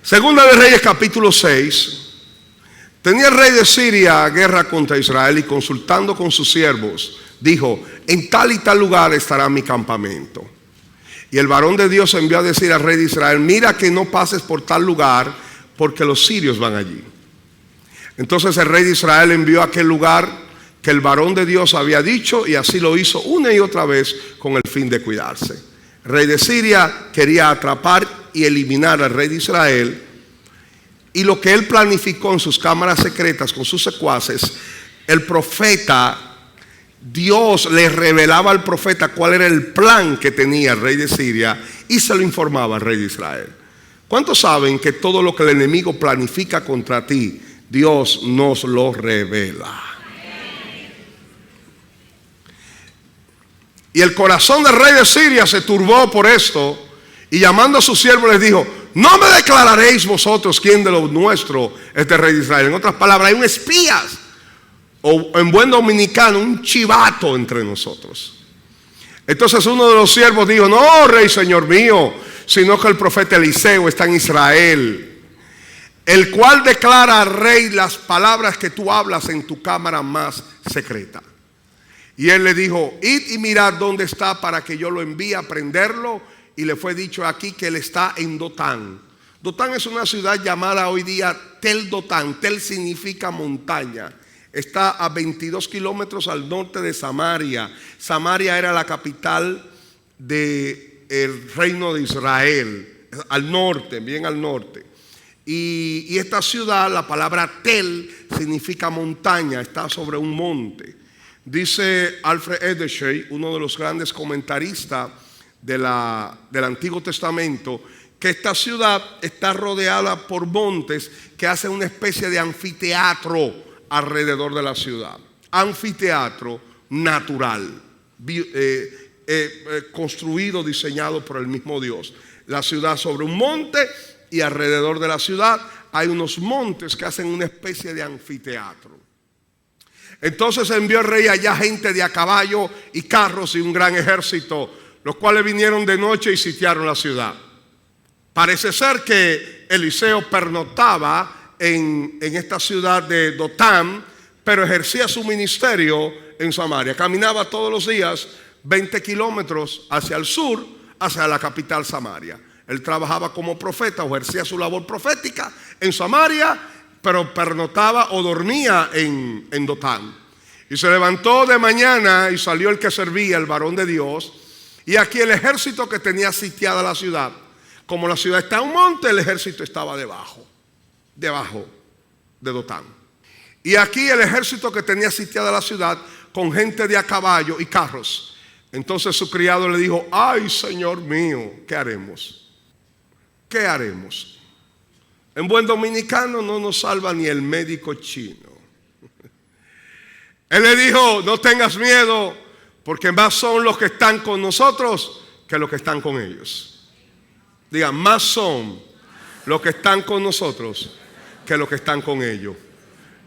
Segunda de Reyes capítulo 6. Tenía el rey de Siria guerra contra Israel y consultando con sus siervos, dijo: en tal y tal lugar estará mi campamento. Y el varón de Dios envió a decir al rey de Israel: mira que no pases por tal lugar, porque los sirios van allí. Entonces el rey de Israel envió a aquel lugar que el varón de Dios había dicho, y así lo hizo una y otra vez con el fin de cuidarse. El rey de Siria quería atrapar y eliminar al rey de Israel, y lo que él planificó en sus cámaras secretas con sus secuaces, el profeta, Dios le revelaba al profeta cuál era el plan que tenía el rey de Siria y se lo informaba al rey de Israel. ¿Cuántos saben que todo lo que el enemigo planifica contra ti, Dios nos lo revela? Y el corazón del rey de Siria se turbó por esto, y llamando a sus siervos les dijo: no me declararéis vosotros quién de los nuestros es el rey de Israel. En otras palabras, hay un espías, o en buen dominicano, un chivato entre nosotros. Entonces uno de los siervos dijo: no, rey, señor mío, sino que el profeta Eliseo está en Israel, el cual declara al rey las palabras que tú hablas en tu cámara más secreta. Y él le dijo: id y mirad dónde está para que yo lo envíe a prenderlo. Y le fue dicho aquí que él está en Dotán. Dotán es una ciudad llamada hoy día Tel Dotán. Tel significa montaña. Está a 22 kilómetros al norte de Samaria. Samaria era la capital del reino de Israel, al norte, bien al norte. Y esta ciudad, la palabra Tel significa montaña, está sobre un monte. Dice Alfred Edersheim, uno de los grandes comentaristas del Antiguo Testamento, que esta ciudad está rodeada por montes que hacen una especie de anfiteatro alrededor de la ciudad. Anfiteatro natural, construido, diseñado por el mismo Dios. La ciudad sobre un monte, y alrededor de la ciudad hay unos montes que hacen una especie de anfiteatro. Entonces envió el rey allá gente de a caballo y carros y un gran ejército, los cuales vinieron de noche y sitiaron la ciudad. Parece ser que Eliseo pernoctaba en esta ciudad de Dotán, pero ejercía su ministerio en Samaria. Caminaba todos los días 20 kilómetros hacia el sur, hacia la capital Samaria. Él trabajaba como profeta o ejercía su labor profética en Samaria, pero pernoctaba o dormía en Dotán. Y se levantó de mañana y salió el que servía, el varón de Dios. Y aquí el ejército que tenía sitiada la ciudad. Como la ciudad está en un monte, el ejército estaba debajo de Dotán. Y aquí el ejército que tenía sitiada la ciudad con gente de a caballo y carros. Entonces su criado le dijo: ay, señor mío, ¿qué haremos? ¿Qué haremos? En buen dominicano no nos salva ni el médico chino. Él le dijo: no tengas miedo, porque más son los que están con nosotros que los que están con ellos. Digan: más son los que están con nosotros que los que están con ellos.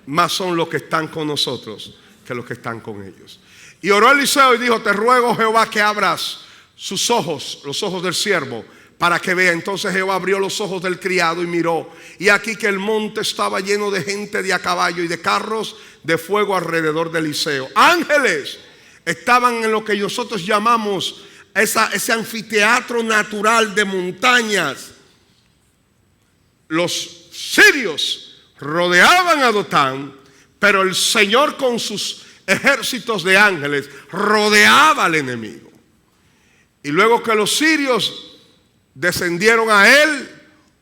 Más son los que están con nosotros que los que están con ellos. Y oró Eliseo y dijo: te ruego, Jehová, que abras sus ojos, los ojos del siervo, para que vea. Entonces Jehová abrió los ojos del criado y miró, y aquí que el monte estaba lleno de gente de a caballo y de carros de fuego alrededor de Eliseo. Ángeles estaban en lo que nosotros llamamos ese anfiteatro natural de montañas. Los sirios rodeaban a Dotán, pero el Señor con sus ejércitos de ángeles rodeaba al enemigo. Y luego que los sirios descendieron a él,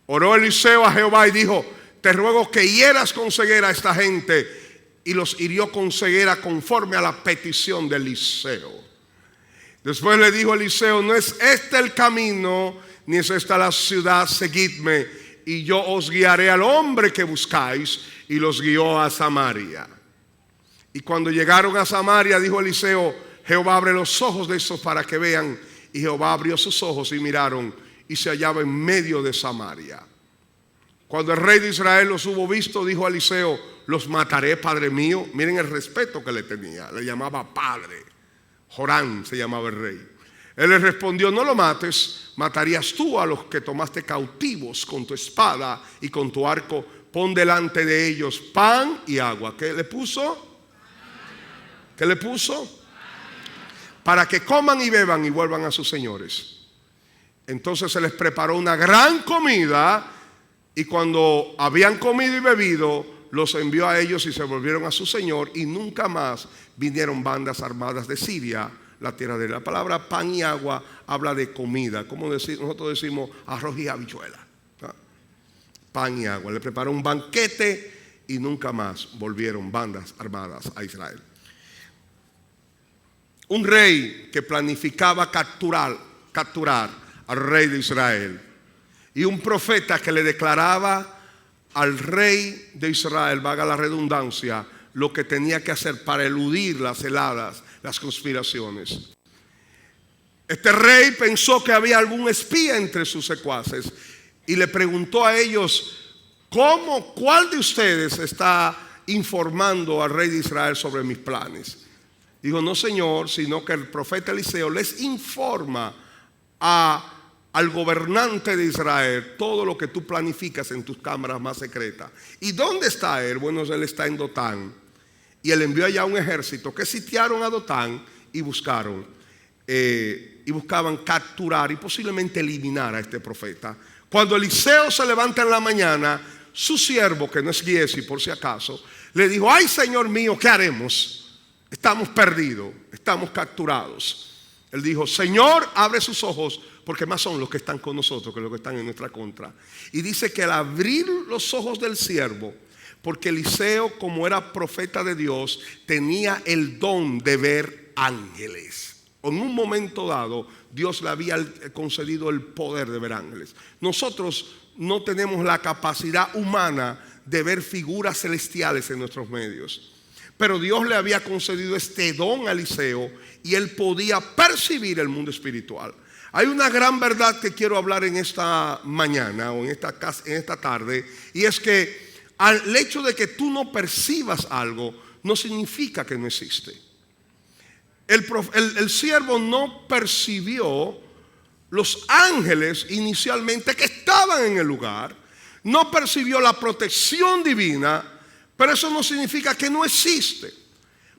oró Eliseo a Jehová y dijo: te ruego que hieras con ceguera a esta gente. Y los hirió con ceguera conforme a la petición de Eliseo. Después le dijo Eliseo: no es este el camino, ni es esta la ciudad, seguidme, y yo os guiaré al hombre que buscáis. Y los guió a Samaria. Y cuando llegaron a Samaria, dijo Eliseo: Jehová, abre los ojos de estos para que vean. Y Jehová abrió sus ojos y miraron, y se hallaba en medio de Samaria. Cuando el rey de Israel los hubo visto, dijo a Eliseo: los mataré, padre mío. Miren el respeto que le tenía, le llamaba padre. Jorán se llamaba el rey. Él le respondió: no lo mates, matarías tú a los que tomaste cautivos con tu espada y con tu arco. Pon delante de ellos pan y agua. ¿Qué le puso? ¿Qué le puso? Para que coman y beban y vuelvan a sus señores. Entonces se les preparó una gran comida, y cuando habían comido y bebido, los envió a ellos y se volvieron a su señor, y nunca más vinieron bandas armadas de Siria, la tierra de él. La palabra pan y agua habla de comida, como nosotros decimos arroz y habichuela. Pan y agua. Le preparó un banquete y nunca más volvieron bandas armadas a Israel. Un rey que planificaba capturar al rey de Israel, y un profeta que le declaraba al rey de Israel, valga la redundancia, lo que tenía que hacer para eludir las heladas, las conspiraciones. Este rey pensó que había algún espía entre sus secuaces y le preguntó a ellos: ¿cuál de ustedes está informando al rey de Israel sobre mis planes? Dijo: no, señor, sino que el profeta Eliseo les informa al gobernante de Israel todo lo que tú planificas en tus cámaras más secretas. ¿Y dónde está él? Bueno, él está en Dotán. Y él envió allá un ejército que sitiaron a Dotán y buscaban capturar y posiblemente eliminar a este profeta. Cuando Eliseo se levanta en la mañana, su siervo, que no es Giesi por si acaso, le dijo: ay, señor mío, ¿qué haremos? Estamos perdidos, estamos capturados. Él dijo: Señor, abre sus ojos, porque más son los que están con nosotros que los que están en nuestra contra. Y dice que al abrir los ojos del siervo, porque Eliseo, como era profeta de Dios, tenía el don de ver ángeles. En un momento dado, Dios le había concedido el poder de ver ángeles. Nosotros no tenemos la capacidad humana de ver figuras celestiales en nuestros medios, pero Dios le había concedido este don a Eliseo y él podía percibir el mundo espiritual. Hay una gran verdad que quiero hablar en esta mañana o en esta tarde, y es que el hecho de que tú no percibas algo no significa que no existe. El siervo no percibió los ángeles inicialmente que estaban en el lugar, no percibió la protección divina, pero eso no significa que no existe.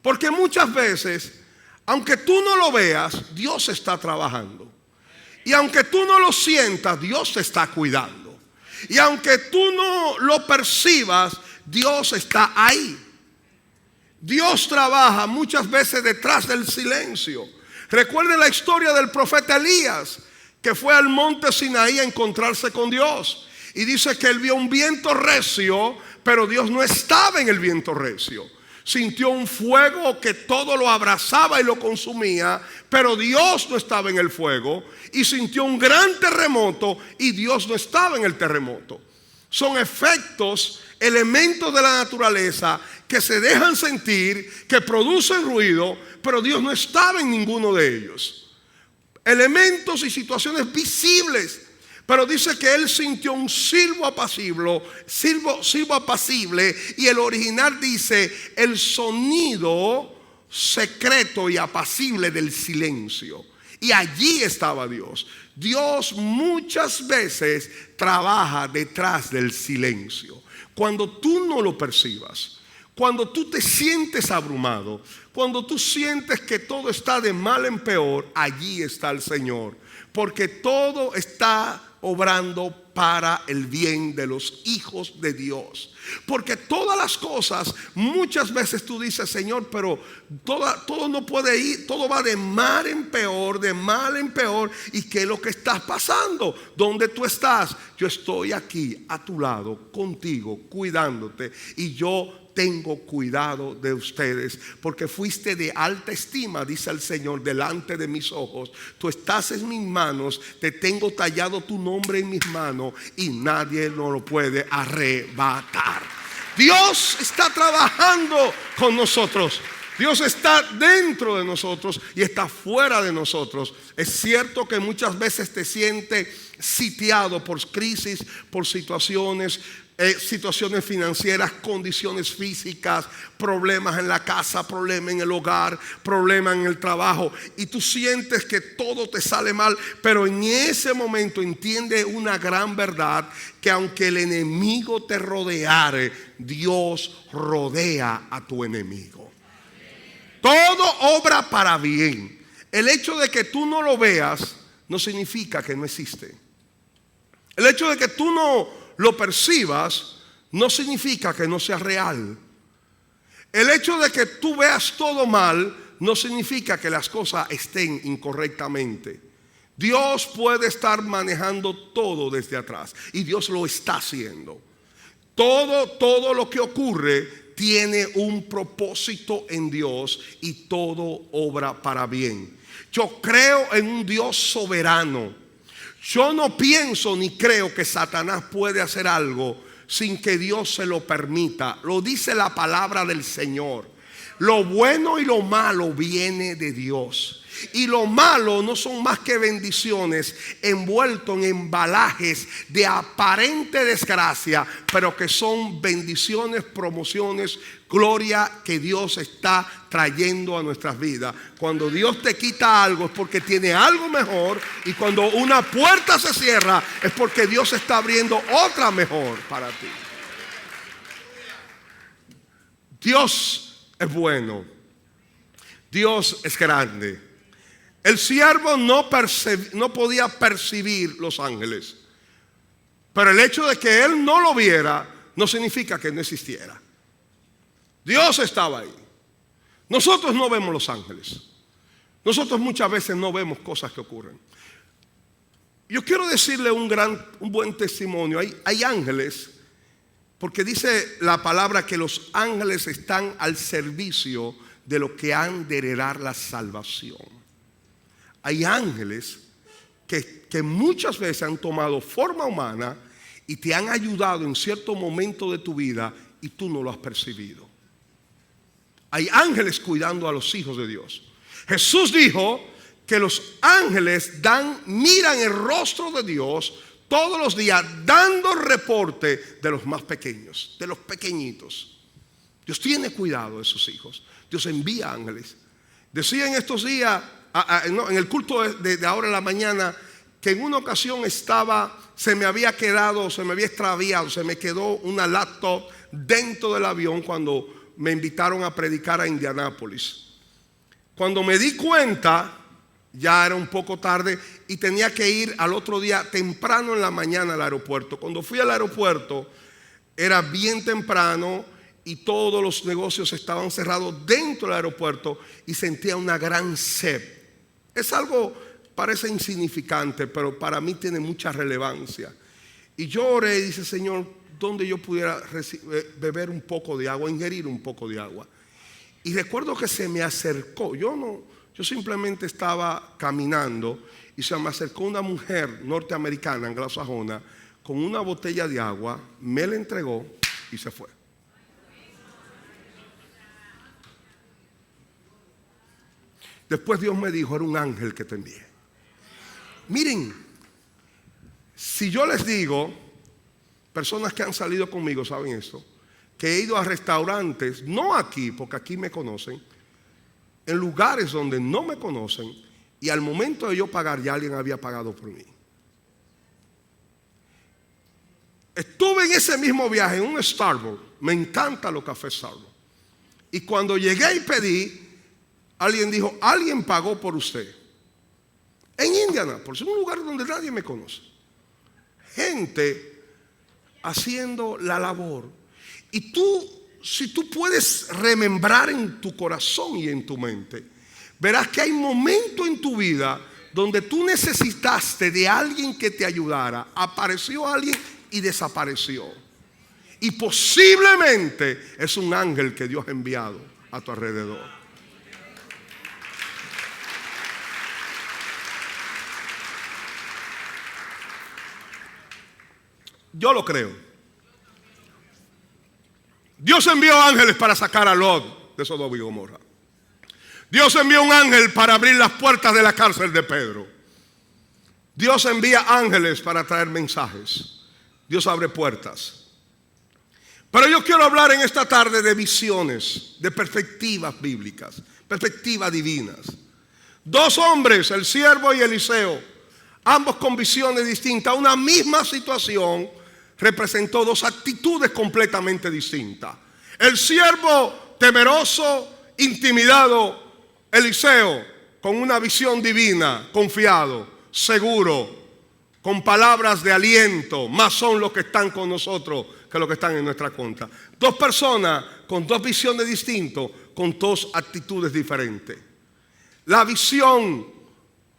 Porque muchas veces, aunque tú no lo veas, Dios está trabajando. Y aunque tú no lo sientas, Dios te está cuidando. Y aunque tú no lo percibas, Dios está ahí. Dios trabaja muchas veces detrás del silencio. Recuerden la historia del profeta Elías, que fue al monte Sinaí a encontrarse con Dios. Y dice que él vio un viento recio, pero Dios no estaba en el viento recio. Sintió un fuego que todo lo abrazaba y lo consumía, pero Dios no estaba en el fuego. Y sintió un gran terremoto y Dios no estaba en el terremoto. Son efectos, elementos de la naturaleza que se dejan sentir, que producen ruido, pero Dios no estaba en ninguno de ellos. Elementos y situaciones visibles. Pero dice que él sintió un silbo apacible, y el original dice el sonido secreto y apacible del silencio. Y allí estaba Dios. Dios muchas veces trabaja detrás del silencio. Cuando tú no lo percibas, cuando tú te sientes abrumado, cuando tú sientes que todo está de mal en peor, allí está el Señor. Porque todo está obrando para el bien de los hijos de Dios. Porque todas las cosas, muchas veces tú dices: Señor, pero todo no puede ir, todo va de mal en peor, de mal en peor. ¿Y qué es lo que está pasando? ¿Dónde tú estás? Yo estoy aquí a tu lado, contigo, cuidándote, y yo tengo cuidado de ustedes, porque fuiste de alta estima, dice el Señor, delante de mis ojos. Tú estás en mis manos, te tengo tallado tu nombre en mis manos, y nadie nos lo puede arrebatar. Dios está trabajando con nosotros. Dios está dentro de nosotros y está fuera de nosotros. Es cierto que muchas veces te sientes sitiado por crisis, por situaciones, situaciones financieras, condiciones físicas, problemas en la casa, problemas en el hogar, problemas en el trabajo, y tú sientes que todo te sale mal, pero en ese momento entiende una gran verdad, que aunque el enemigo te rodeare, Dios rodea a tu enemigo. Todo obra para bien. El hecho de que tú no lo veas no significa que no existe. El hecho de que tú no lo percibas no significa que no sea real. El hecho de que tú veas todo mal no significa que las cosas estén incorrectamente. Dios puede estar manejando todo desde atrás, y Dios lo está haciendo. Todo lo que ocurre tiene un propósito en Dios, y todo obra para bien. Yo creo en un Dios soberano. Yo no pienso ni creo que Satanás puede hacer algo sin que Dios se lo permita. Lo dice la palabra del Señor. Lo bueno y lo malo viene de Dios. Y lo malo no son más que bendiciones envueltos en embalajes de aparente desgracia, pero que son bendiciones, promociones, gloria que Dios está trayendo a nuestras vidas. Cuando Dios te quita algo es porque tiene algo mejor, y cuando una puerta se cierra es porque Dios está abriendo otra mejor para ti. Dios es bueno. Dios es grande. El siervo no podía percibir los ángeles, pero el hecho de que él no lo viera no significa que no existiera. Dios estaba ahí. Nosotros no vemos los ángeles. Nosotros muchas veces no vemos cosas que ocurren. Yo quiero decirle un buen testimonio. Hay ángeles, porque dice la palabra que los ángeles están al servicio de los que han de heredar la salvación. Hay ángeles que muchas veces han tomado forma humana y te han ayudado en cierto momento de tu vida y tú no lo has percibido. Hay ángeles cuidando a los hijos de Dios. Jesús dijo que los ángeles miran el rostro de Dios todos los días, dando reporte de los más pequeños, de los pequeñitos. Dios tiene cuidado de sus hijos. Dios envía ángeles. Decía en estos días, en el culto de ahora en la mañana, que en una ocasión se me había extraviado, se me quedó una laptop dentro del avión cuando me invitaron a predicar a Indianápolis. Cuando me di cuenta, ya era un poco tarde y tenía que ir al otro día temprano en la mañana al aeropuerto. Cuando fui al aeropuerto era bien temprano y todos los negocios estaban cerrados dentro del aeropuerto, y sentía una gran sed. Es algo, parece insignificante, pero para mí tiene mucha relevancia. Y yo oré y dije: Señor, ¿dónde yo pudiera beber un poco de agua, ingerir un poco de agua? Y recuerdo que se me acercó, yo simplemente estaba caminando y se me acercó una mujer norteamericana, anglosajona, con una botella de agua, me la entregó y se fue. Después Dios me dijo: era un ángel que te envié. Miren, si yo les digo, personas que han salido conmigo saben esto, que he ido a restaurantes, no aquí, porque aquí me conocen, en lugares donde no me conocen, y al momento de yo pagar ya alguien había pagado por mí. Estuve en ese mismo viaje en un Starbucks. Me encantan los cafés Starbucks. Y cuando llegué y pedí, alguien dijo: alguien pagó por usted. En Indianápolis, en un lugar donde nadie me conoce. Gente haciendo la labor. Y si tú puedes remembrar en tu corazón y en tu mente, verás que hay momentos en tu vida donde tú necesitaste de alguien que te ayudara. Apareció alguien y desapareció. Y posiblemente es un ángel que Dios ha enviado a tu alrededor. Yo lo creo. Dios envió ángeles para sacar a Lot de Sodoma y Gomorra. Dios envió un ángel para abrir las puertas de la cárcel de Pedro. Dios envía ángeles para traer mensajes. Dios abre puertas. Pero yo quiero hablar en esta tarde de visiones, de perspectivas bíblicas, perspectivas divinas. Dos hombres, el siervo y Eliseo, ambos con visiones distintas. Una misma situación representó dos actitudes completamente distintas. El siervo temeroso, intimidado. Eliseo con una visión divina, confiado, seguro, con palabras de aliento. Más son los que están con nosotros que los que están en nuestra contra. Dos personas con dos visiones distintas, con dos actitudes diferentes. La visión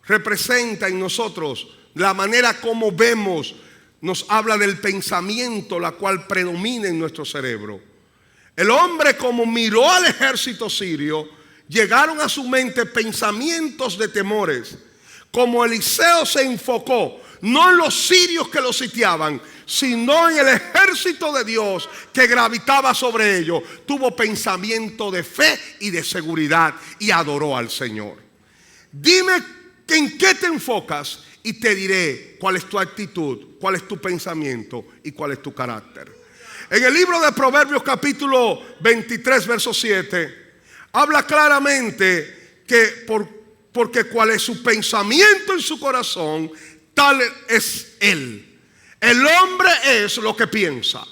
representa en nosotros la manera como vemos, nos habla del pensamiento, la cual predomina en nuestro cerebro. El hombre, como miró al ejército sirio, llegaron a su mente pensamientos de temores. Como Eliseo se enfocó no en los sirios que lo sitiaban, sino en el ejército de Dios que gravitaba sobre ellos, tuvo pensamiento de fe y de seguridad y adoró al Señor. Dime en qué te enfocas y te diré cuál es tu actitud, cuál es tu pensamiento y cuál es tu carácter. En el libro de Proverbios capítulo 23 verso 7 habla claramente que porque cuál es su pensamiento en su corazón, tal es él. El hombre es lo que piensa.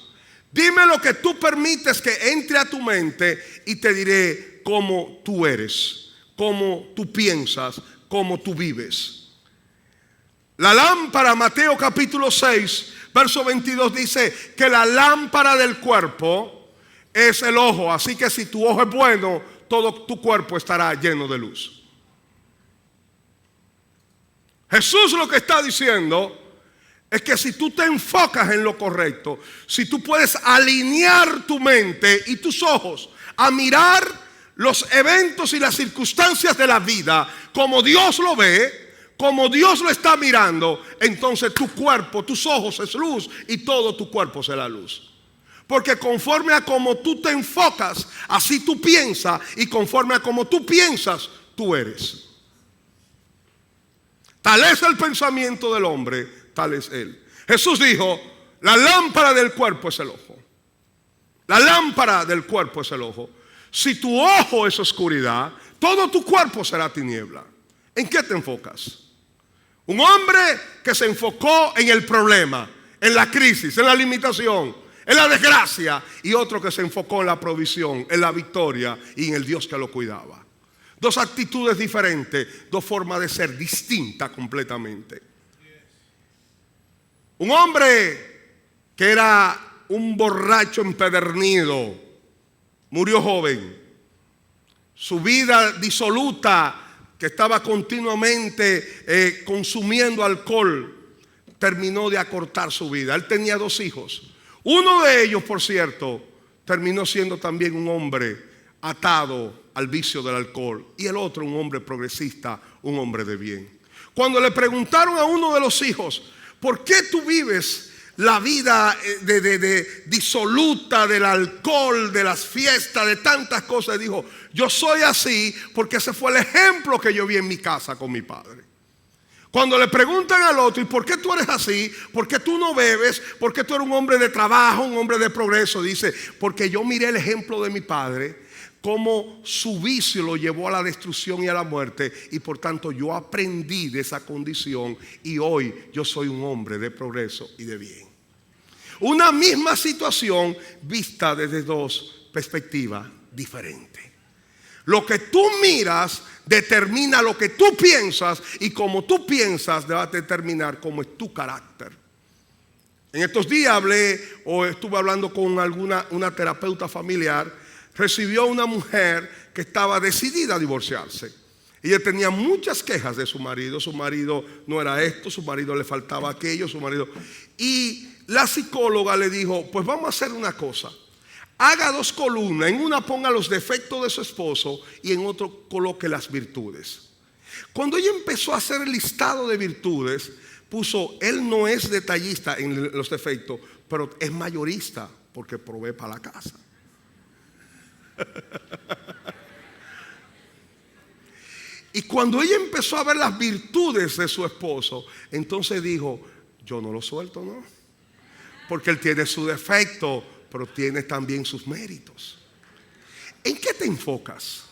Dime lo que tú permites que entre a tu mente y te diré cómo tú eres, cómo tú piensas, cómo tú vives. La lámpara, Mateo capítulo 6, verso 22 dice que la lámpara del cuerpo es el ojo. Así que si tu ojo es bueno, todo tu cuerpo estará lleno de luz. Jesús lo que está diciendo es que si tú te enfocas en lo correcto, si tú puedes alinear tu mente y tus ojos a mirar los eventos y las circunstancias de la vida como Dios lo ve, como Dios lo está mirando, entonces tu cuerpo, tus ojos es luz y todo tu cuerpo será luz. Porque conforme a como tú te enfocas, así tú piensas, y conforme a como tú piensas, tú eres. Tal es el pensamiento del hombre, tal es él. Jesús dijo, la lámpara del cuerpo es el ojo. La lámpara del cuerpo es el ojo. Si tu ojo es oscuridad, todo tu cuerpo será tiniebla. ¿En qué te enfocas? Un hombre que se enfocó en el problema, en la crisis, en la limitación, en la desgracia, y otro que se enfocó en la provisión, en la victoria y en el Dios que lo cuidaba. Dos actitudes diferentes, dos formas de ser distintas completamente. Un hombre que era un borracho empedernido, murió joven. Su vida disoluta, que estaba continuamente consumiendo alcohol, terminó de acortar su vida. Él tenía dos hijos. Uno de ellos, por cierto, terminó siendo también un hombre atado al vicio del alcohol, y el otro un hombre progresista, un hombre de bien. Cuando le preguntaron a uno de los hijos, ¿por qué tú vives la vida de disoluta del alcohol, de las fiestas, de tantas cosas? Dijo, yo soy así porque ese fue el ejemplo que yo vi en mi casa con mi padre. Cuando le preguntan al otro, ¿y por qué tú eres así? ¿Por qué tú no bebes? ¿Por qué tú eres un hombre de trabajo, un hombre de progreso? Dice, porque yo miré el ejemplo de mi padre, cómo su vicio lo llevó a la destrucción y a la muerte, y por tanto yo aprendí de esa condición y hoy yo soy un hombre de progreso y de bien. Una misma situación vista desde dos perspectivas diferentes. Lo que tú miras determina lo que tú piensas, y como tú piensas va a determinar cómo es tu carácter. En estos días estuve hablando con una terapeuta familiar. Recibió una mujer que estaba decidida a divorciarse. Ella tenía muchas quejas de su marido. Su marido no era esto, su marido le faltaba aquello, su marido. Y la psicóloga le dijo, pues vamos a hacer una cosa. Haga dos columnas, en una ponga los defectos de su esposo y en otro coloque las virtudes. Cuando ella empezó a hacer el listado de virtudes, puso, él no es detallista en los defectos, pero es mayorista porque provee para la casa. Y cuando ella empezó a ver las virtudes de su esposo, entonces dijo, yo no lo suelto, ¿no? Porque él tiene su defecto, pero tiene también sus méritos. ¿En qué te enfocas?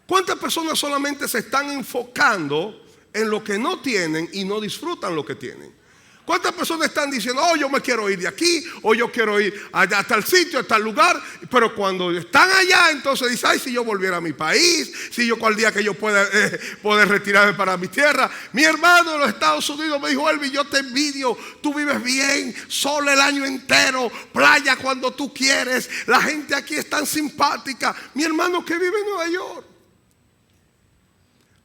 ¿Cuántas personas solamente se están enfocando en lo que no tienen y no disfrutan lo que tienen? ¿Cuántas personas están diciendo, oh, yo me quiero ir de aquí, o yo quiero ir allá, a tal sitio, a tal lugar? Pero cuando están allá, entonces dicen, ay, si yo volviera a mi país, si yo cual día que yo pueda poder retirarme para mi tierra. Mi hermano de los Estados Unidos me dijo, Elvis, yo te envidio, tú vives bien, sol el año entero, playa cuando tú quieres, la gente aquí es tan simpática. Mi hermano que vive en Nueva York.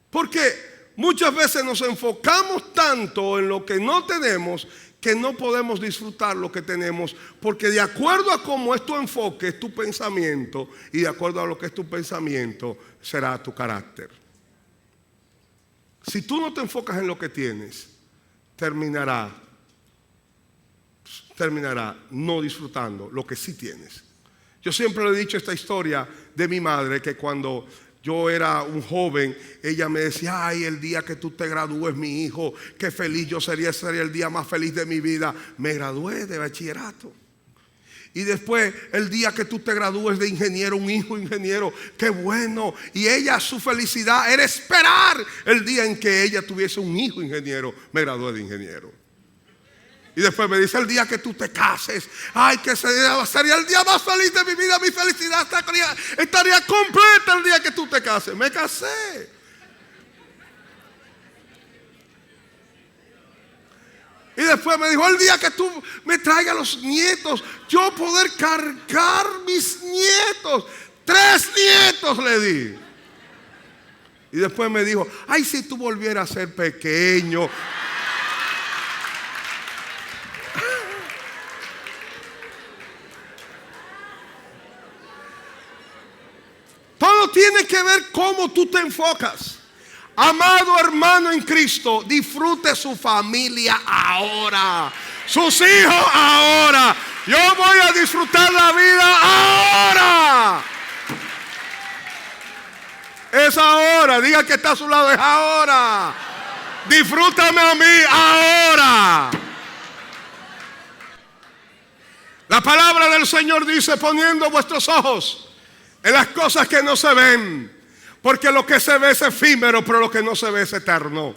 Porque muchas veces nos enfocamos tanto en lo que no tenemos que no podemos disfrutar lo que tenemos, porque de acuerdo a cómo es tu enfoque, es tu pensamiento, y de acuerdo a lo que es tu pensamiento, será tu carácter. Si tú no te enfocas en lo que tienes, terminará no disfrutando lo que sí tienes. Yo siempre le he dicho esta historia de mi madre, que cuando yo era un joven, ella me decía, ay, el día que tú te gradúes, mi hijo, qué feliz yo sería el día más feliz de mi vida. Me gradué de bachillerato. Y después, el día que tú te gradúes de ingeniero, un hijo ingeniero, qué bueno. Y ella, su felicidad era esperar el día en que ella tuviese un hijo ingeniero. Me gradué de ingeniero. Y después me dice, el día que tú te cases, ay, que sería el día más feliz de mi vida. Mi felicidad estaría completa el día que tú te cases. Me casé. Y después me dijo, el día que tú me traigas los nietos, yo poder cargar mis nietos. 3 nietos le di. Y después me dijo, ay, si tú volvieras a ser pequeño. Todo tiene que ver cómo tú te enfocas. Amado hermano en Cristo, disfrute su familia ahora, sus hijos ahora. Yo voy a disfrutar la vida ahora. Es ahora. Diga que está a su lado, es ahora. Disfrútame a mí ahora. La palabra del Señor dice, poniendo vuestros ojos en las cosas que no se ven, porque lo que se ve es efímero, pero lo que no se ve es eterno.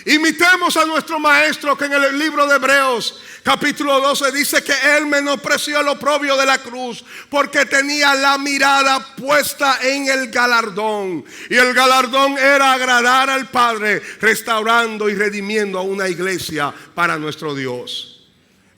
Imitemos a nuestro maestro, que en el libro de Hebreos capítulo 12 dice que él menospreció el oprobio de la cruz, porque tenía la mirada puesta en el galardón, y el galardón era agradar al Padre, restaurando y redimiendo a una iglesia para nuestro Dios.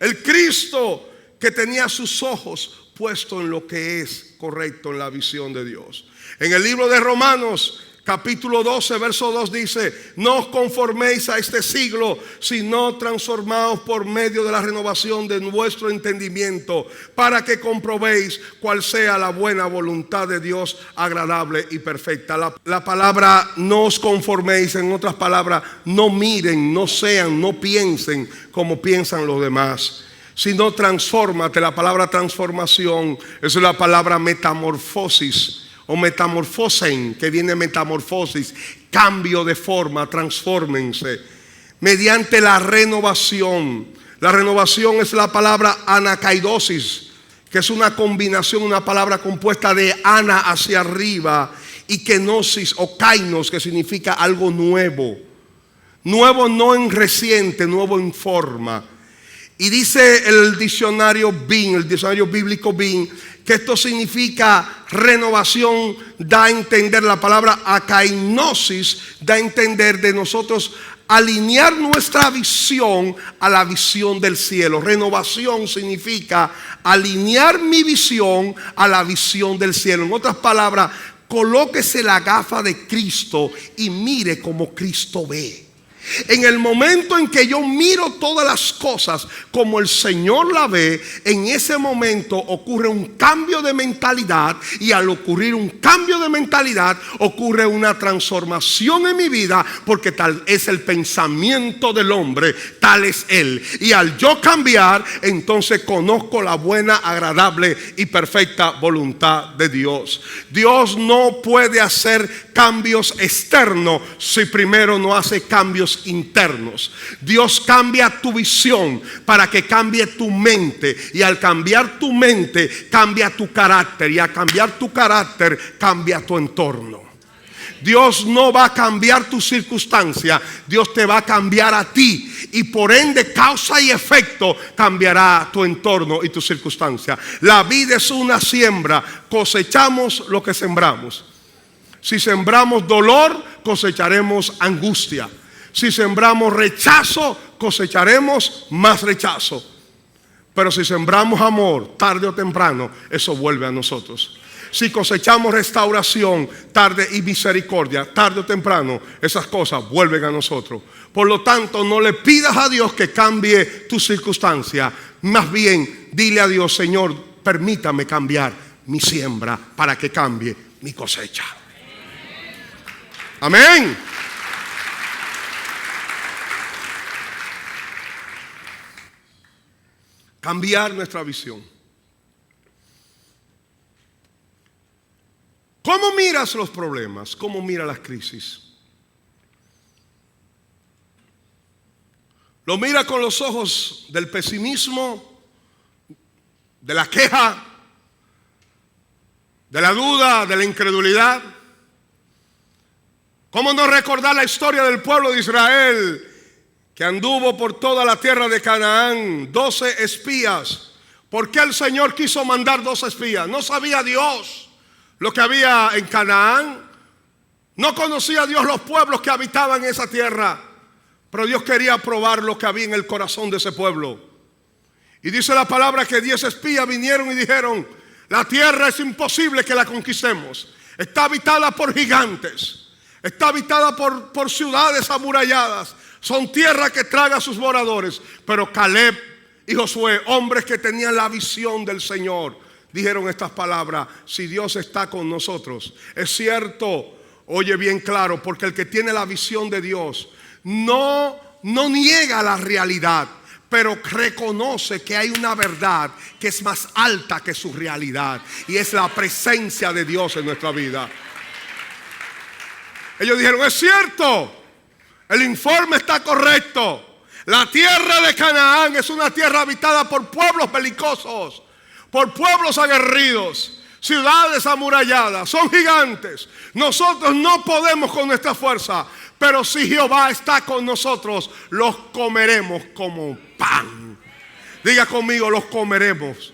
El Cristo que tenía sus ojos puesto en lo que es correcto, en la visión de Dios. En el libro de Romanos capítulo 12 verso 2 dice, no os conforméis a este siglo, sino transformaos por medio de la renovación de vuestro entendimiento, para que comprobéis cuál sea la buena voluntad de Dios, agradable y perfecta. La palabra no os conforméis, en otras palabras, no miren, no sean, no piensen como piensan los demás, sino transfórmate. La palabra transformación es la palabra metamorfosis o metamorfosen, que viene metamorfosis, cambio de forma, transfórmense mediante la renovación. La renovación es la palabra anakaidosis, que es una combinación, una palabra compuesta de ana hacia arriba y kenosis o kainos, que significa algo nuevo. Nuevo no en reciente, nuevo en forma. Y dice el diccionario BIN, el diccionario bíblico BIN, que esto significa renovación, da a entender, la palabra akainosis da a entender de nosotros alinear nuestra visión a la visión del cielo. Renovación significa alinear mi visión a la visión del cielo. En otras palabras, colóquese la gafa de Cristo y mire como Cristo ve. En el momento en que yo miro todas las cosas como el Señor la ve, en ese momento ocurre un cambio de mentalidad, y al ocurrir un cambio de mentalidad ocurre una transformación en mi vida, porque tal es el pensamiento del hombre, tal es él. Y al yo cambiar, entonces conozco la buena, agradable y perfecta voluntad de Dios. Dios no puede hacer cambios externos si primero no hace cambios cambios internos. Dios cambia tu visión para que cambie tu mente. Y al cambiar tu mente, cambia tu carácter. Y al cambiar tu carácter, cambia tu entorno. Dios no va a cambiar tu circunstancia, Dios te va a cambiar a ti. Y por ende, causa y efecto cambiará tu entorno y tu circunstancia. La vida es una siembra, cosechamos lo que sembramos. Si sembramos dolor, cosecharemos angustia. Si sembramos rechazo, cosecharemos más rechazo. Pero si sembramos amor, tarde o temprano, eso vuelve a nosotros. Si cosechamos restauración, tarde y misericordia, tarde o temprano, esas cosas vuelven a nosotros. Por lo tanto, no le pidas a Dios que cambie tu circunstancia. Más bien, dile a Dios: Señor, permítame cambiar mi siembra para que cambie mi cosecha. Amén. Cambiar nuestra visión. ¿Cómo miras los problemas? ¿Cómo miras las crisis? ¿Lo mira con los ojos del pesimismo, de la queja, de la duda, de la incredulidad? ¿Cómo no recordar la historia del pueblo de Israel que anduvo por toda la tierra de Canaán, 12 espías? ¿Por qué el Señor quiso mandar 12 espías? ¿No sabía Dios lo que había en Canaán? No conocía Dios los pueblos que habitaban en esa tierra, pero Dios quería probar lo que había en el corazón de ese pueblo. Y dice la palabra que 10 espías vinieron y dijeron: la tierra es imposible que la conquistemos. Está habitada por gigantes, está habitada por ciudades amuralladas. Son tierra que traga a sus moradores. Pero Caleb y Josué, hombres que tenían la visión del Señor, dijeron estas palabras: si Dios está con nosotros. Es cierto, oye bien claro, porque el que tiene la visión de Dios no niega la realidad, pero reconoce que hay una verdad que es más alta que su realidad, y es la presencia de Dios en nuestra vida. Ellos dijeron: es cierto, el informe está correcto. La tierra de Canaán es una tierra habitada por pueblos belicosos, por pueblos aguerridos, ciudades amuralladas, son gigantes. Nosotros no podemos con nuestra fuerza, pero si Jehová está con nosotros, los comeremos como pan. Diga conmigo: los comeremos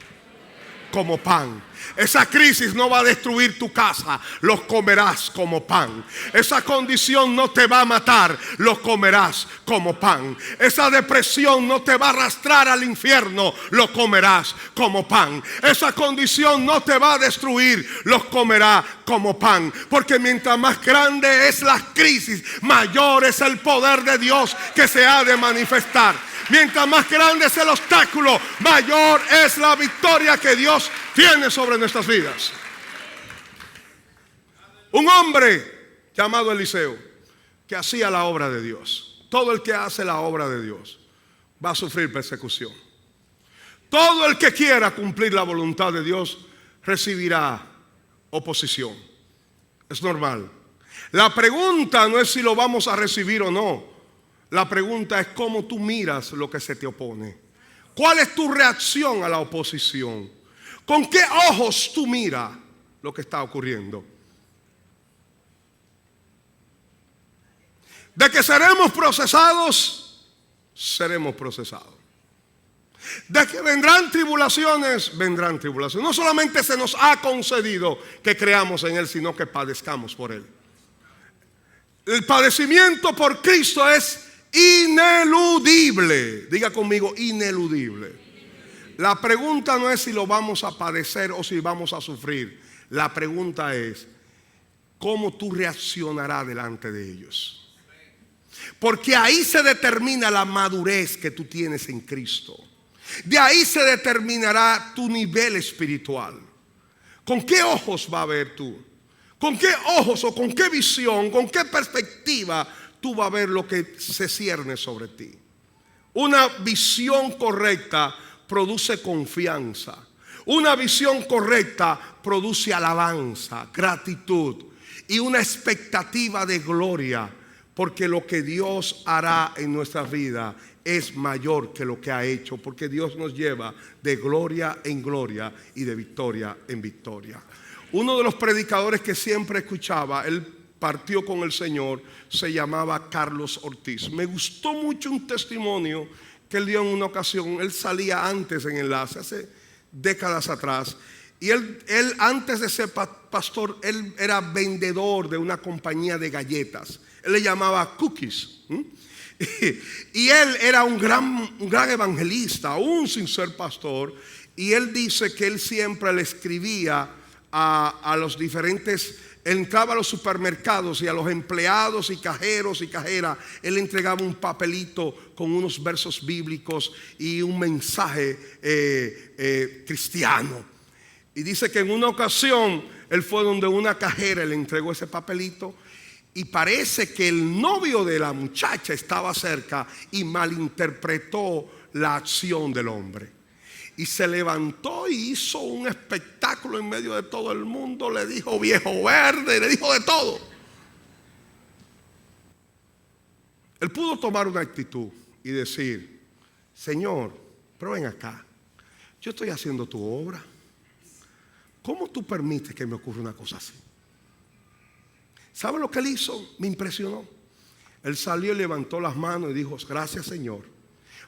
como pan. Esa crisis no va a destruir tu casa, los comerás como pan. Esa condición no te va a matar, los comerás como pan. Esa depresión no te va a arrastrar al infierno, los comerás como pan. Esa condición no te va a destruir, los comerás como pan. Porque mientras más grande es la crisis, mayor es el poder de Dios que se ha de manifestar. Mientras más grande es el obstáculo, mayor es la victoria que Dios tiene sobre nuestras vidas. Un hombre llamado Eliseo, que hacía la obra de Dios. Todo el que hace la obra de Dios va a sufrir persecución. Todo el que quiera cumplir la voluntad de Dios recibirá oposición. Es normal. La pregunta no es si lo vamos a recibir o no. La pregunta es cómo tú miras lo que se te opone. ¿Cuál es tu reacción a la oposición? ¿Con qué ojos tú miras lo que está ocurriendo? De que seremos procesados, seremos procesados. De que vendrán tribulaciones, vendrán tribulaciones. No solamente se nos ha concedido que creamos en Él, sino que padezcamos por Él. El padecimiento por Cristo es ineludible. Diga conmigo: ineludible. La pregunta no es si lo vamos a padecer o si vamos a sufrir. La pregunta es cómo tú reaccionarás delante de ellos. Porque ahí se determina la madurez que tú tienes en Cristo. De ahí se determinará tu nivel espiritual. ¿Con qué ojos va a ver tú? ¿Con qué ojos o con qué visión, con qué perspectiva tú vas a ver lo que se cierne sobre ti? Una visión correcta produce confianza. Una visión correcta produce alabanza, gratitud y una expectativa de gloria Porque lo que Dios hará en nuestras vidas es mayor que lo que ha hecho. Porque Dios nos lleva de gloria en gloria y de victoria en victoria. Uno de los predicadores que siempre escuchaba, él partió con el Señor, se llamaba Carlos Ortiz. Me gustó mucho un testimonio que él dio en una ocasión. Él salía antes en Enlace, hace décadas atrás. Y él antes de ser pastor, él era vendedor de una compañía de galletas. Él le llamaba Cookies. Y él era un gran evangelista, aún sin ser pastor. Y él dice que él siempre le escribía a los diferentes, él entraba a los supermercados y a los empleados y cajeros y cajeras, él entregaba un papelito con unos versos bíblicos y un mensaje cristiano. Y dice que en una ocasión él fue donde una cajera, le entregó ese papelito y parece que el novio de la muchacha estaba cerca y malinterpretó la acción del hombre. Y se levantó y hizo un espectáculo en medio de todo el mundo. Le dijo viejo verde, le dijo de todo. Él pudo tomar una actitud y decir: Señor, pero ven acá, yo estoy haciendo tu obra. ¿Cómo tú permites que me ocurra una cosa así? ¿Sabe lo que él hizo? Me impresionó. Él salió y levantó las manos y dijo: gracias, Señor,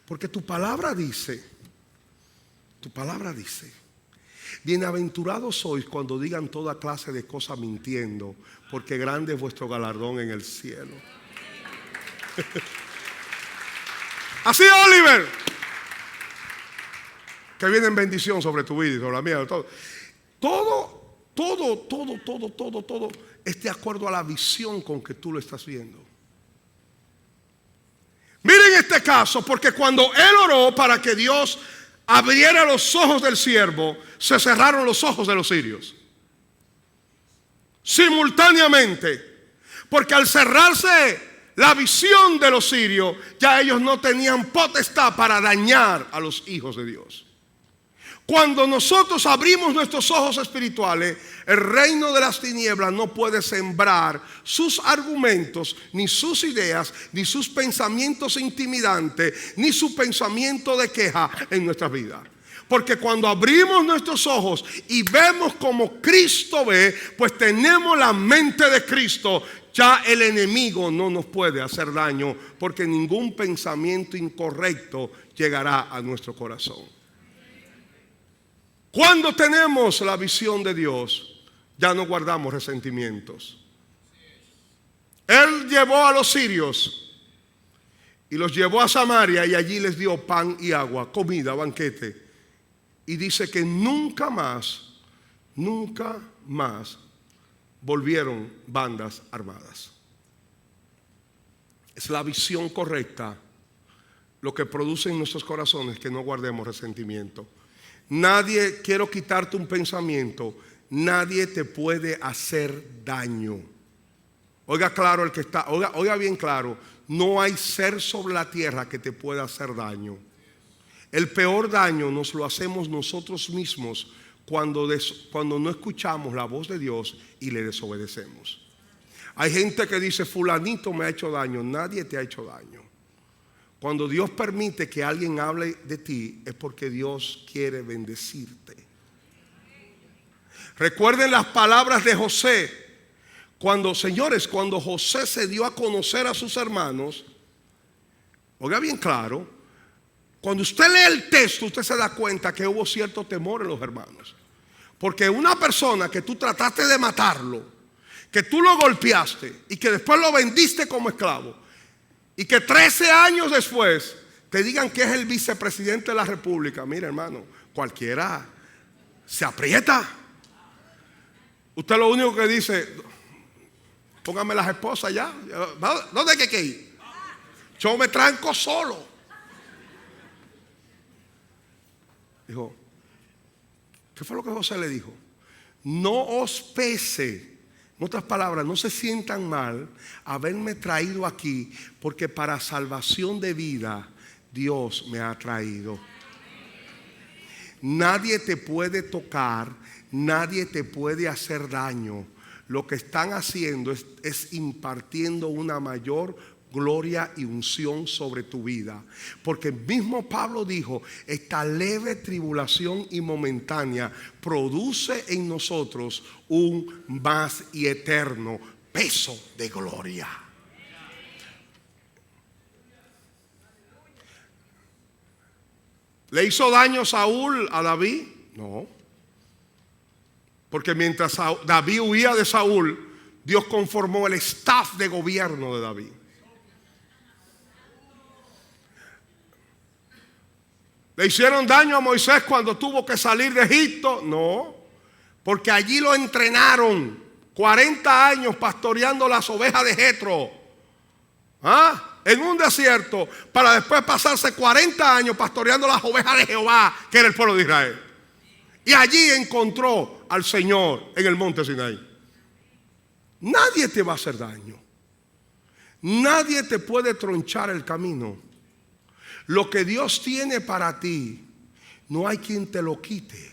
porque tu palabra dice, bienaventurados sois cuando digan toda clase de cosas mintiendo, porque grande es vuestro galardón en el cielo. Así, Oliver, que viene en bendición sobre tu vida y sobre la mía. Todo es de acuerdo a la visión con que tú lo estás viendo. Miren este caso, porque cuando él oró para que Dios abriera los ojos del siervo, se cerraron los ojos de los sirios simultáneamente. Porque al cerrarse la visión de los sirios, ya ellos no tenían potestad para dañar a los hijos de Dios. Cuando nosotros abrimos nuestros ojos espirituales, el reino de las tinieblas no puede sembrar sus argumentos, ni sus ideas, ni sus pensamientos intimidantes, ni su pensamiento de queja en nuestras vidas. Porque cuando abrimos nuestros ojos y vemos como Cristo ve, pues tenemos la mente de Cristo. Ya el enemigo no nos puede hacer daño, porque ningún pensamiento incorrecto llegará a nuestro corazón. Cuando tenemos la visión de Dios, ya no guardamos resentimientos. Él llevó a los sirios y los llevó a Samaria y allí les dio pan y agua, comida, banquete. Y dice que nunca más volvieron bandas armadas. Es la visión correcta lo que produce en nuestros corazones que no guardemos resentimiento. Nadie, quiero quitarte un pensamiento, nadie te puede hacer daño. Oiga claro el que está, oiga bien claro, no hay ser sobre la tierra que te pueda hacer daño. El peor daño nos lo hacemos nosotros mismos cuando no escuchamos la voz de Dios y le desobedecemos. Hay gente que dice: fulanito me ha hecho daño. Nadie te ha hecho daño. Cuando Dios permite que alguien hable de ti, es porque Dios quiere bendecirte. Recuerden las palabras de José. Cuando José se dio a conocer a sus hermanos, oiga bien claro, cuando usted lee el texto, usted se da cuenta que hubo cierto temor en los hermanos. Porque una persona que tú trataste de matarlo, que tú lo golpeaste y que después lo vendiste como esclavo, y que 13 años después te digan que es el vicepresidente de la República. Mira, hermano, cualquiera se aprieta. Usted lo único que dice: póngame las esposas ya. ¿Dónde hay que ir? Yo me tranco solo. Dijo, ¿qué fue lo que José le dijo? No os pese. En otras palabras, no se sientan mal haberme traído aquí, porque para salvación de vida Dios me ha traído. Nadie te puede tocar, nadie te puede hacer daño. lo que están haciendo es impartiendo una mayor gloria y unción sobre tu vida. Porque el mismo Pablo dijo, esta leve tribulación y momentánea produce en nosotros un más y eterno peso de gloria. ¿Le hizo daño Saúl a David? No. Porque mientras David huía de Saúl, Dios conformó el staff de gobierno de David. ¿Le hicieron daño a Moisés cuando tuvo que salir de Egipto? No, porque allí lo entrenaron 40 años pastoreando las ovejas de Jetro, en un desierto, para después pasarse 40 años pastoreando las ovejas de Jehová, que era el pueblo de Israel. Y allí encontró al Señor en el monte Sinaí. Nadie te va a hacer daño. Nadie te puede tronchar el camino. Lo que Dios tiene para ti, no hay quien te lo quite.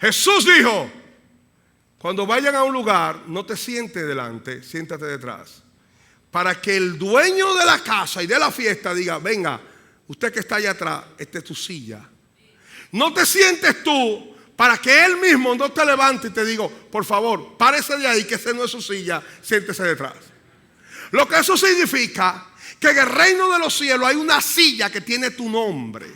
Jesús dijo, cuando vayan a un lugar, no te sientes delante, siéntate detrás. Para que el dueño de la casa y de la fiesta diga, venga, usted que está allá atrás, esta es tu silla. No te sientes tú, para que él mismo no te levante y te diga, por favor, párese de ahí, que ese no es su silla, siéntese detrás. Lo que eso significa que en el reino de los cielos hay una silla que tiene tu nombre.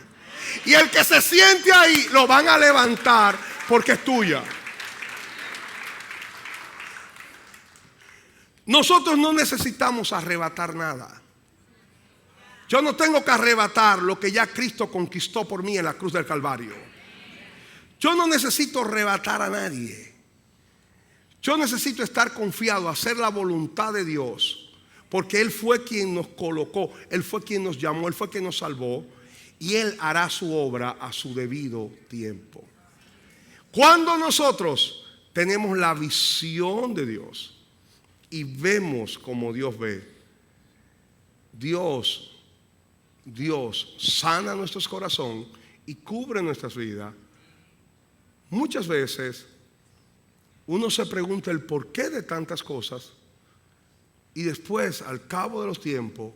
Y el que se siente ahí lo van a levantar porque es tuya. Nosotros no necesitamos arrebatar nada. Yo no tengo que arrebatar lo que ya Cristo conquistó por mí en la cruz del Calvario. Yo no necesito arrebatar a nadie. Yo necesito estar confiado, hacer la voluntad de Dios. Porque Él fue quien nos colocó, Él fue quien nos llamó, Él fue quien nos salvó. Y Él hará su obra a su debido tiempo. Cuando nosotros tenemos la visión de Dios y vemos como Dios ve, Dios sana nuestros corazones y cubre nuestras vidas. Muchas veces uno se pregunta el porqué de tantas cosas. Y después, al cabo de los tiempos,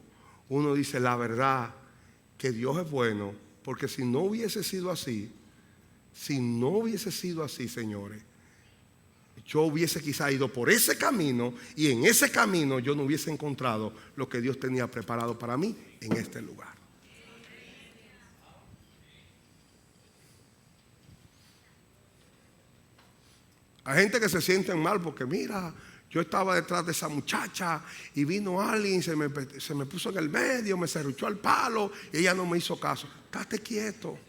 uno dice la verdad que Dios es bueno, porque si no hubiese sido así, señores, yo hubiese quizá ido por ese camino y en ese camino yo no hubiese encontrado lo que Dios tenía preparado para mí en este lugar. Hay gente que se sienten mal porque mira, yo estaba detrás de esa muchacha y vino alguien, se me puso en el medio, me serruchó al palo y ella no me hizo caso. Estate quieto.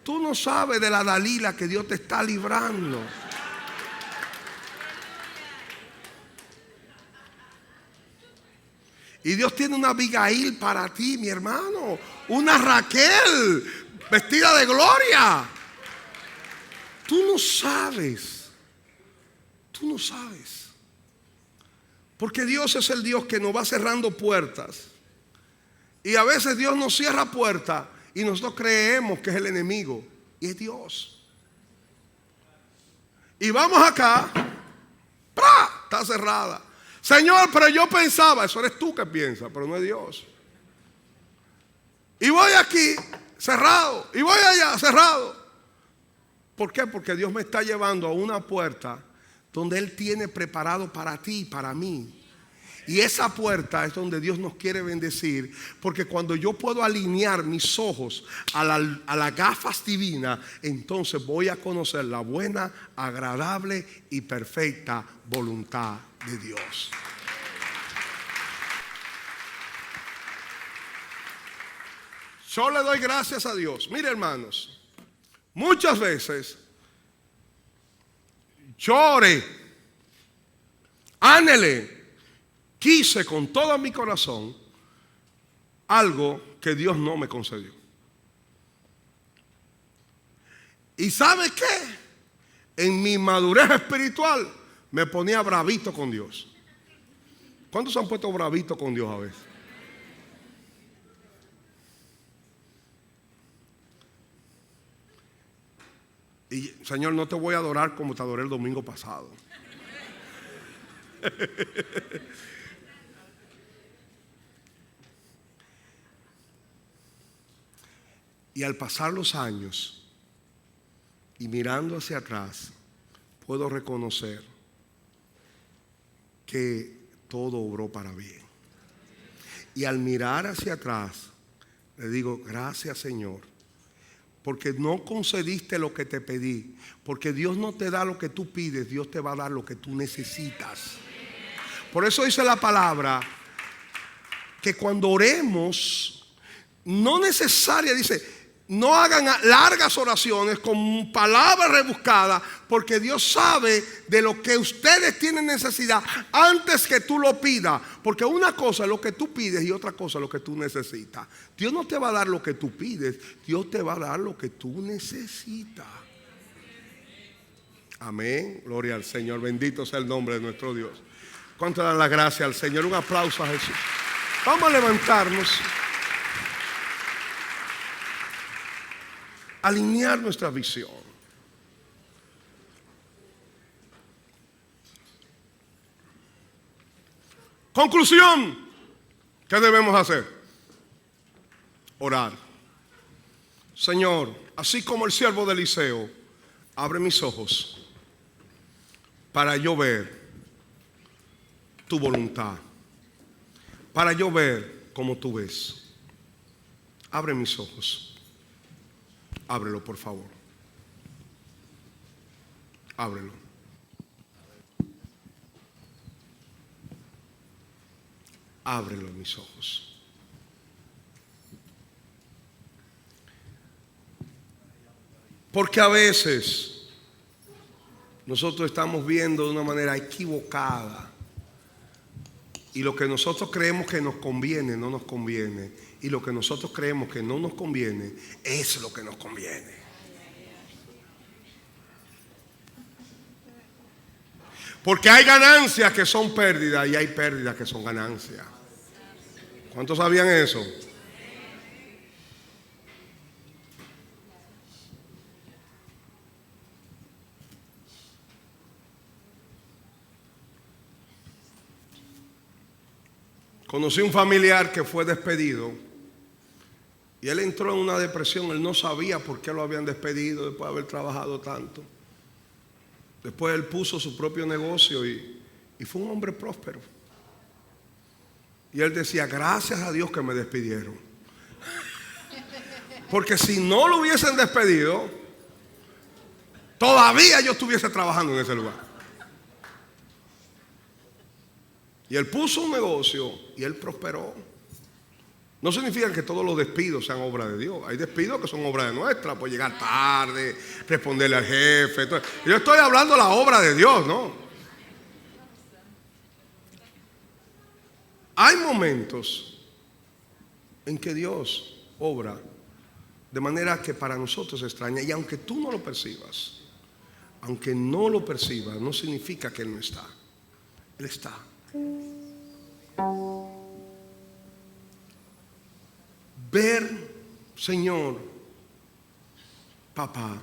Tú no sabes de la Dalila que Dios te está librando. Y Dios tiene una Abigail para ti, mi hermano. Una Raquel vestida de gloria. Tú no sabes. Tú no sabes. Porque Dios es el Dios que nos va cerrando puertas. Y a veces Dios nos cierra puertas y nosotros creemos que es el enemigo. Y es Dios. Y vamos acá. ¡Pra! Está cerrada. Señor, pero yo pensaba. Eso eres tú que piensas, pero no es Dios. Y voy aquí, cerrado. Y voy allá, cerrado. ¿Por qué? Porque Dios me está llevando a una puerta donde Él tiene preparado para ti y para mí. Y esa puerta es donde Dios nos quiere bendecir. Porque cuando yo puedo alinear mis ojos a las gafas divinas, entonces voy a conocer la buena, agradable y perfecta voluntad de Dios. Yo le doy gracias a Dios. Mire, hermanos, muchas veces lloré, anhelé, quise con todo mi corazón algo que Dios no me concedió. ¿Y sabe qué? En mi madurez espiritual me ponía bravito con Dios. ¿Cuántos se han puesto bravito con Dios a veces? Y Señor, no te voy a adorar como te adoré el domingo pasado. Y al pasar los años y mirando hacia atrás, puedo reconocer que todo obró para bien. Y al mirar hacia atrás, le digo, gracias Señor, porque no concediste lo que te pedí, porque Dios no te da lo que tú pides, Dios te va a dar lo que tú necesitas. Por eso dice la palabra que cuando oremos, no necesaria, dice, no hagan largas oraciones con palabras rebuscadas, porque Dios sabe de lo que ustedes tienen necesidad antes que tú lo pidas. Porque una cosa es lo que tú pides y otra cosa es lo que tú necesitas. Dios no te va a dar lo que tú pides, Dios te va a dar lo que tú necesitas. Amén, gloria al Señor, bendito sea el nombre de nuestro Dios. ¿Cuánto dan la gracia al Señor? Un aplauso a Jesús. Vamos a levantarnos, alinear nuestra visión. Conclusión, ¿qué debemos hacer? Orar. Señor, así como el siervo de Eliseo, abre mis ojos para yo ver tu voluntad, para yo ver como tú ves. Abre mis ojos. Ábrelo, por favor. Ábrelo. Ábrelo mis ojos. Porque a veces nosotros estamos viendo de una manera equivocada. Y lo que nosotros creemos que nos conviene, no nos conviene. Y lo que nosotros creemos que no nos conviene, es lo que nos conviene. Porque hay ganancias que son pérdidas y hay pérdidas que son ganancias. ¿Cuántos sabían eso? Conocí un familiar que fue despedido y él entró en una depresión. Él no sabía por qué lo habían despedido después de haber trabajado tanto. Después él puso su propio negocio y fue un hombre próspero. Y él decía, gracias a Dios que me despidieron. Porque si no lo hubiesen despedido, todavía yo estuviese trabajando en ese lugar. Y él puso un negocio y él prosperó. No significa que todos los despidos sean obra de Dios. Hay despidos que son obra de nuestra, por llegar tarde, responderle al jefe. Yo estoy hablando de la obra de Dios, ¿no? Hay momentos en que Dios obra de manera que para nosotros es extraña. Y aunque tú no lo percibas, no significa que Él no está. Él está. Ver, Señor, papá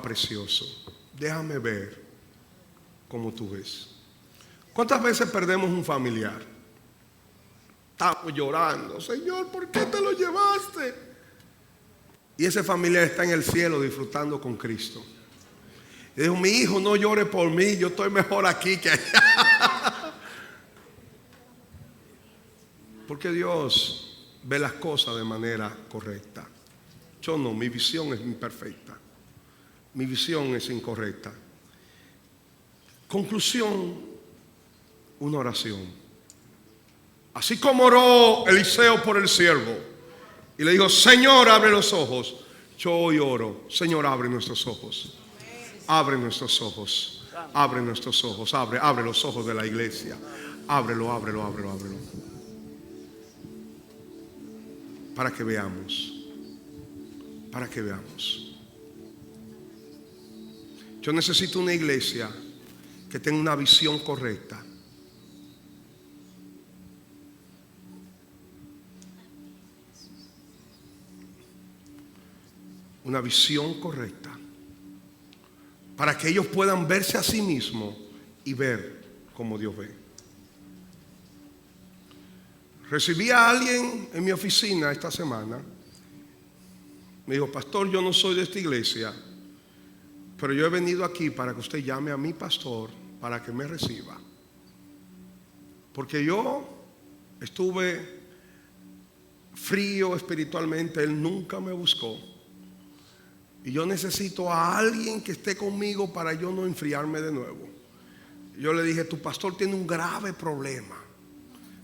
precioso, déjame ver como tú ves. ¿Cuántas veces perdemos un familiar? Estamos llorando, Señor, ¿por qué te lo llevaste? Y ese familiar está en el cielo disfrutando con Cristo. Y dijo, mi hijo, no llore por mí, yo estoy mejor aquí que allá. Porque Dios ve las cosas de manera correcta. Yo no, mi visión es imperfecta. Mi visión es incorrecta. Conclusión, una oración. Así como oró Eliseo por el siervo y le dijo, Señor, abre los ojos. Yo hoy oro, Señor, abre nuestros ojos. Abre nuestros ojos. Abre nuestros ojos. Abre los ojos de la iglesia. Ábrelo. Para que veamos. Yo necesito una iglesia que tenga una visión correcta. una visión correcta, para que ellos puedan verse a sí mismos y ver como Dios ve. Recibí a alguien en mi oficina esta semana. Me dijo: pastor, yo no soy de esta iglesia, pero yo he venido aquí para que usted llame a mi pastor para que me reciba. Porque yo estuve frío espiritualmente, él nunca me buscó. Y yo necesito a alguien que esté conmigo para yo no enfriarme de nuevo. Yo le dije: tu pastor tiene un grave problema.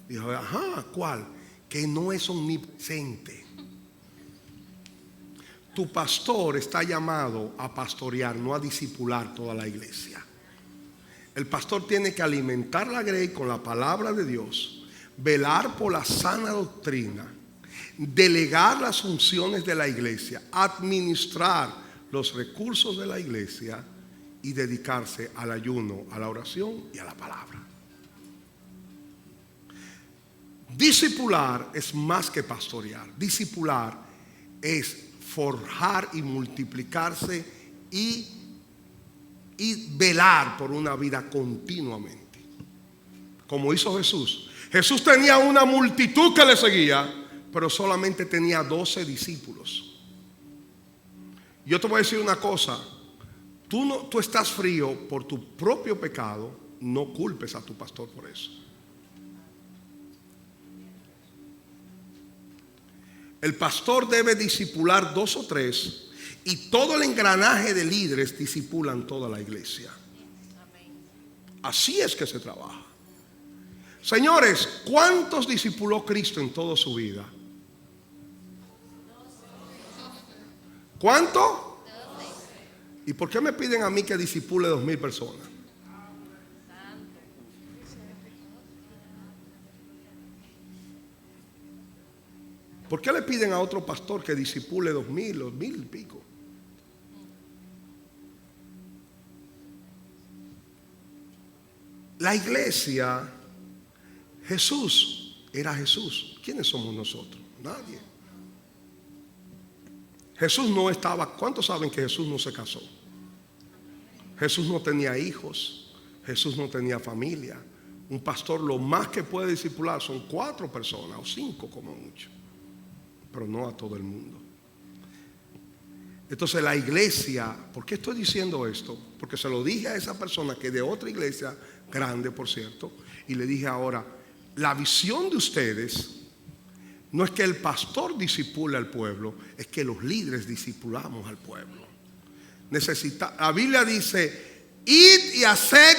Dijo: ajá, ¿cuál? Que no es omnipresente. Tu pastor está llamado a pastorear, no a discipular toda la iglesia. El pastor tiene que alimentar la grey con la palabra de Dios, velar por la sana doctrina, delegar las funciones de la iglesia, administrar los recursos de la iglesia y dedicarse al ayuno, a la oración y a la palabra. Discipular es más que pastorear. Discipular es forjar y multiplicarse y velar por una vida continuamente, como hizo Jesús. Jesús tenía una multitud que le seguía, pero solamente tenía 12 discípulos. Yo te voy a decir una cosa: tú estás frío por tu propio pecado, no culpes a tu pastor por eso. El pastor debe discipular 2 o 3, y todo el engranaje de líderes discipulan toda la iglesia. Así es que se trabaja. Señores, ¿cuántos discipuló Cristo en toda su vida? ¿Cuánto? ¿Y por qué me piden a mí que discipule 2,000 personas? ¿Por qué le piden a otro pastor que discipule 2,000 o 1,000 y pico? La iglesia, Jesús era Jesús. ¿Quiénes somos nosotros? Nadie. Jesús no estaba. ¿Cuántos saben que Jesús no se casó? Jesús no tenía hijos. Jesús no tenía familia. Un pastor lo más que puede discipular son 4 personas o 5 como mucho, pero no a todo el mundo. Entonces la iglesia, ¿por qué estoy diciendo esto? Porque se lo dije a esa persona que de otra iglesia grande, por cierto, y le dije ahora: la visión de ustedes no es que el pastor discipule al pueblo, es que los líderes discipulamos al pueblo. La Biblia dice: id y haced.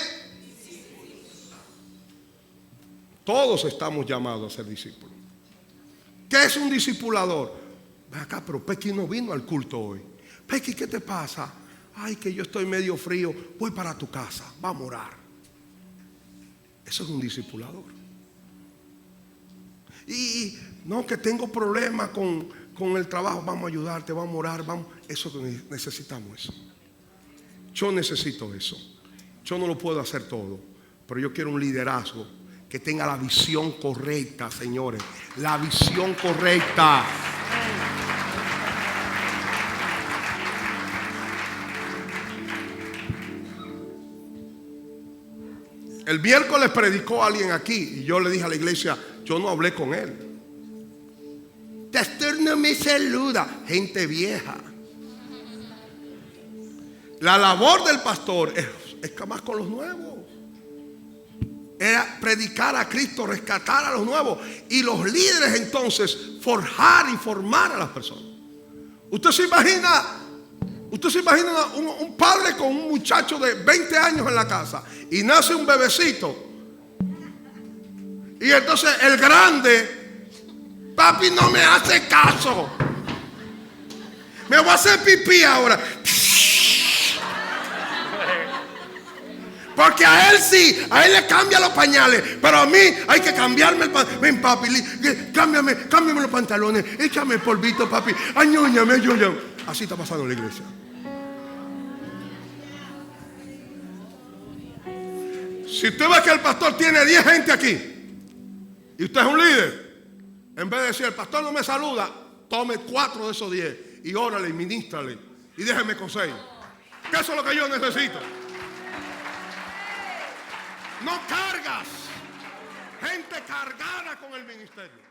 Todos estamos llamados a ser discípulos. ¿Qué es un discipulador? Ven acá, pero Pequi no vino al culto hoy. Pequi, ¿qué te pasa? Ay, que yo estoy medio frío. Voy para tu casa, vamos a orar. Eso es un discipulador. Y no, que tengo problemas con el trabajo. Vamos a ayudarte, vamos a orar, vamos. Eso necesitamos eso. Yo necesito eso. Yo no lo puedo hacer todo, pero yo quiero un liderazgo que tenga la visión correcta, señores. La visión correcta. El miércoles predicó alguien aquí y yo le dije a la iglesia: yo no hablé con él. Pastor no me saluda. Gente vieja. La labor del pastor es más con los nuevos. Era predicar a Cristo, rescatar a los nuevos. Y los líderes entonces forjar y formar a las personas. Usted se imagina un padre con un muchacho de 20 años en la casa y nace un bebecito. Y entonces el grande: papi no me hace caso, me voy a hacer pipí ahora. Porque a él sí, a él le cambia los pañales, pero a mí hay que cambiarme el pañal. Ven, papi, cámbiame los pantalones, échame el polvito, papi. Ayúdame. Así está pasando en la iglesia. Si usted ve que el pastor tiene 10 gente aquí y usted es un líder, en vez de decir: el pastor no me saluda, tome 4 de esos 10 y órale y ministrale y déjeme coser. Que eso es lo que yo necesito. No cargas. Gente cargada con el ministerio.